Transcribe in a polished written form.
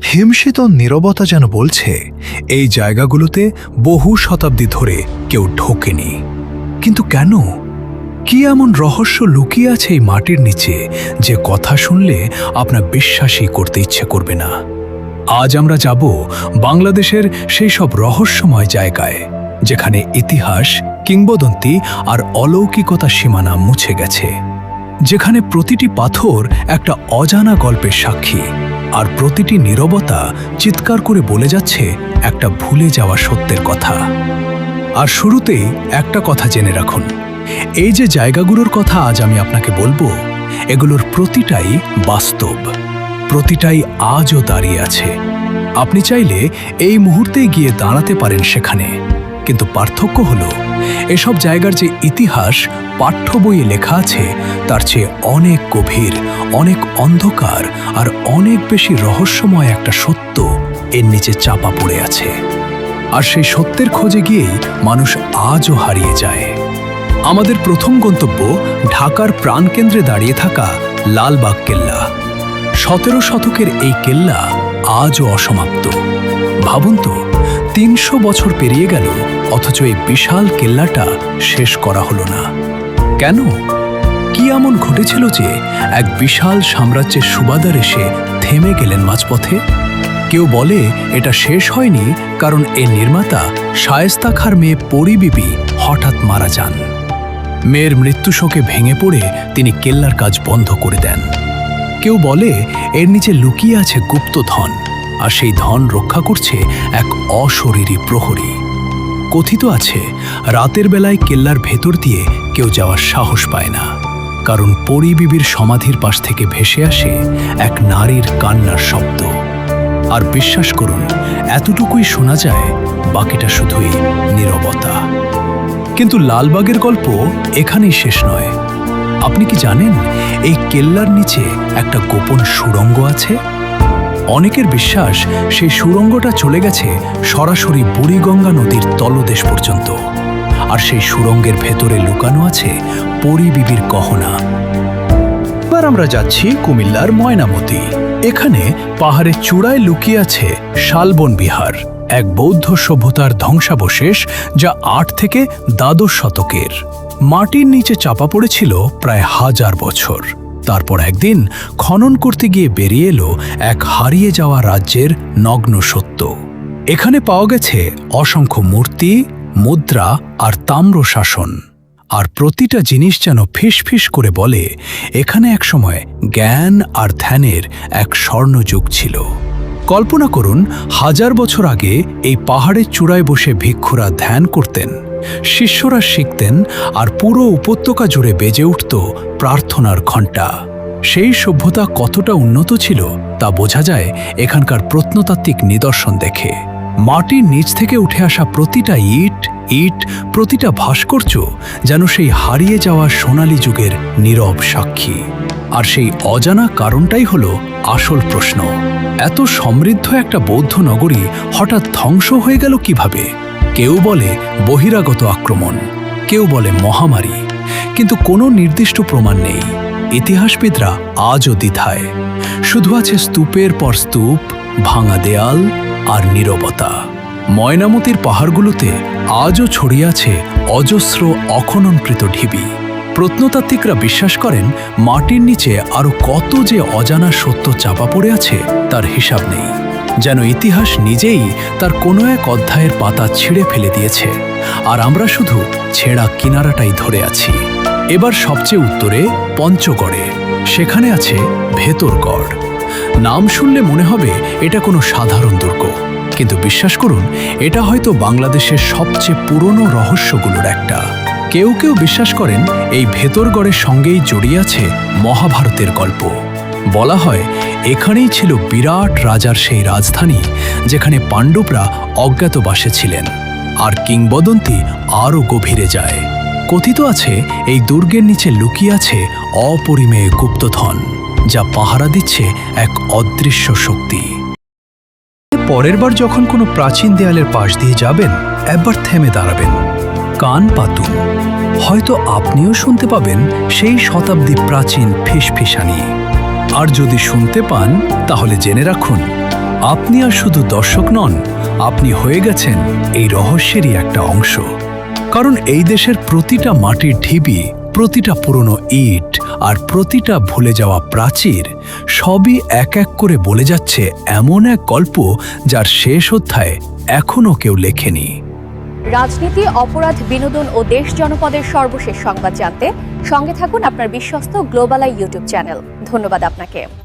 হিমশীতল নীরবতা যেন বলছে এই জায়গাগুলোতে বহু শতাব্দী ধরে কেউ ঢোকেনি। কিন্তু কেন? কি এমন রহস্য লুকিয়ে আছে এই মাটির নিচে যে কথা শুনলে আপনার বিশ্বাসই করতে ইচ্ছে করবে না? আজ আমরা যাব বাংলাদেশের সেই সব রহস্যময় জায়গায় যেখানে ইতিহাস, কিংবদন্তি আর অলৌকিকতা সীমানা মুছে গেছে, যেখানে প্রতিটি পাথর একটা অজানা গল্পের সাক্ষী, আর প্রতিটি নীরবতা চিৎকার করে বলে যাচ্ছে একটা ভুলে যাওয়া সত্যের কথা। আর শুরুতেই একটা কথা জেনে রাখুন, এই যে জায়গাগুলোর কথা আজ আমি আপনাকে বলবো, এগুলোর প্রতিটাই বাস্তব, প্রতিটাই আজও দাঁড়িয়ে আছে। আপনি চাইলে এই মুহূর্তে গিয়ে দাঁড়াতে পারেন সেখানে, কিন্তু পার্থক্য হলো এসব জায়গার যে ইতিহাস পাঠ্য বইয়ে লেখা আছে তার চেয়ে অনেক গভীর, অনেক অন্ধকার আর অনেক বেশি রহস্যময় একটা সত্য এর নিচে চাপা পড়ে আছে। আর সেই সত্যের খোঁজে গিয়েই মানুষ আজও হারিয়ে যায়। আমাদের প্রথম গন্তব্য ঢাকার প্রাণকেন্দ্রে দাঁড়িয়ে থাকা লালবাগ কেল্লা। 17 শতকের এই কেল্লা আজও অসমাপ্ত। ভাবুন তো, 300 বছর পেরিয়ে গেল, অথচ এই বিশাল কেল্লাটা শেষ করা হলো না। কেন? কি এমন ঘটেছিল যে এক বিশাল সাম্রাজ্যের সুবাদার এসে থেমে গেলেন মাঝপথে? কেউ বলে এটা শেষ হয়নি কারণ এর নির্মাতা শায়েস্তা খাঁর মেয়ে পরী বিবি হঠাৎ মারা যান। মেয়ের মৃত্যুশোকে ভেঙে পড়ে তিনি কেল্লার কাজ বন্ধ করে দেন। কেউ বলে এর নিচে লুকিয়ে আছে গুপ্তধন, আর সেই ধন রক্ষা করছে এক অশরীরী প্রহরী। কথিত আছে রাতের বেলায় কেল্লার ভেতর দিয়ে কেউ যাওয়ার সাহস পায় না, কারণ পরী বিবির সমাধির পাশ থেকে ভেসে আসে এক নারীর কান্নার শব্দ। আর বিশ্বাস করুন, এতটুকুই শোনা যায়, বাকিটা শুধুই নীরবতা। কিন্তু লালবাগের গল্প এখানেই শেষ নয়। আপনি কি জানেন এই কেল্লার নিচে একটা গোপন সুড়ঙ্গ আছে? অনেকের বিশ্বাস সেই সুড়ঙ্গটা চলে গেছে সরাসরি বুড়িগঙ্গা নদীর তলদেশ পর্যন্ত, আর সেই সুড়ঙ্গের ভেতরে লুকানো আছে পরী বিবির গহনা। এবার আমরা যাচ্ছি কুমিল্লার ময়নামতি। এখানে পাহাড়ের চূড়ায় লুকিয়ে আছে শালবন বিহার, এক বৌদ্ধ সভ্যতার ধ্বংসাবশেষ যা 8 থেকে দ্বাদশ শতকের। মাটির নিচে চাপা পড়েছিল প্রায় 1000 বছর। তারপর একদিন খনন করতে গিয়ে বেরিয়ে এলো এক হারিয়ে যাওয়া রাজ্যের নগ্ন সত্য। এখানে পাওয়া গেছে অসংখ্য মূর্তি, মুদ্রা আর তাম্র শাসন, আর প্রতিটা জিনিস যেন ফিসফিস করে বলে এখানে একসময় জ্ঞান আর ধ্যানের এক স্বর্ণযুগ ছিল। কল্পনা করুন, 1000 বছর আগে এই পাহাড়ের চূড়ায় বসে ভিক্ষুরা ধ্যান করতেন, শিষ্যরা শিখতেন, আর পুরো উপত্যকা জুড়ে বেজে উঠত প্রার্থনার ঘণ্টা। সেই সভ্যতা কতটা উন্নত ছিল তা বোঝা যায় এখানকার প্রত্নতাত্ত্বিক নিদর্শন দেখে। মাটির নিচ থেকে উঠে আসা প্রতিটা ইট, প্রতিটা ভাস্কর্য যেন সেই হারিয়ে যাওয়া সোনালী যুগের নীরব সাক্ষী। আর সেই অজানা কারণটাই হলো আসল প্রশ্ন। এত সমৃদ্ধ একটা বৌদ্ধ নগরী হঠাৎ ধ্বংস হয়ে গেল কিভাবে? কেউ বলে বহিরাগত আক্রমণ, কেউ বলে মহামারী, কিন্তু কোনো নির্দিষ্ট প্রমাণ নেই। ইতিহাসবিদরা আজও দ্বিধায়। শুধু আছে স্তূপের পর স্তূপ, ভাঙা দেয়াল আর নীরবতা। ময়নামতির পাহাড়গুলোতে আজও ছড়িয়ে আছে অজস্র অখননকৃত ঢিবি। প্রত্নতাত্ত্বিকরা বিশ্বাস করেন মাটির নিচে আরও কত যে অজানা সত্য চাপা পড়ে আছে তার হিসাব নেই। যেন ইতিহাস নিজেই তার কোনো এক অধ্যায়ের পাতা ছিঁড়ে ফেলে দিয়েছে, আর আমরা শুধু ছেঁড়া কিনারাটাই ধরে আছি। এবার সবচেয়ে উত্তরে পঞ্চগড়ে, সেখানে আছে ভেতরগড়। নাম শুনলে মনে হবে এটা কোনো সাধারণ দুর্গ, কিন্তু বিশ্বাস করুন, এটা হয়তো বাংলাদেশের সবচেয়ে পুরনো রহস্যগুলোর একটা। কেউ কেউ বিশ্বাস করেন এই ভেতরগড়ের সঙ্গেই জড়িয়ে আছে মহাভারতের গল্প। বলা হয় এখানেই ছিল বিরাট রাজার সেই রাজধানী, যেখানে পাণ্ডবরা অজ্ঞাতবাসে ছিলেন। আর কিংবদন্তি আরও গভীরে যায়। কথিত আছে এই দুর্গের নিচে লুকিয়ে আছে অপরিমেয় গুপ্তধন, যা পাহারা দিচ্ছে এক অদৃশ্য শক্তি। পরের বার যখন কোনো প্রাচীন দেয়ালের পাশ দিয়ে যাবেন, একবার থেমে দাঁড়াবেন, কান পাতুন। হয়তো আপনিও শুনতে পাবেন সেই শতাব্দী প্রাচীন ফিসফিসানি। আর যদি শুনতে পান, তাহলে জেনে রাখুন আপনি আর শুধু দর্শক নন, আপনি হয়ে গেছেন এই রহস্যেরই একটা অংশ। কারণ এই দেশের প্রতিটা মাটির ঢিবি, প্রতিটা পুরনো ইট আর প্রতিটা ভুলে যাওয়া প্রাচীর সবই এক এক করে বলে যাচ্ছে এমন এক গল্প যার শেষ অধ্যায় এখনো কেউ লেখেনি। রাজনীতি, অপরাধ, বিনোদন ও দেশ জনপদের সর্বশেষ সংবাদ জানতে সঙ্গে থাকুন আপনার বিশ্বস্ত গ্লোবাল আই ইউটিউব চ্যানেল। ধন্যবাদ আপনাকে।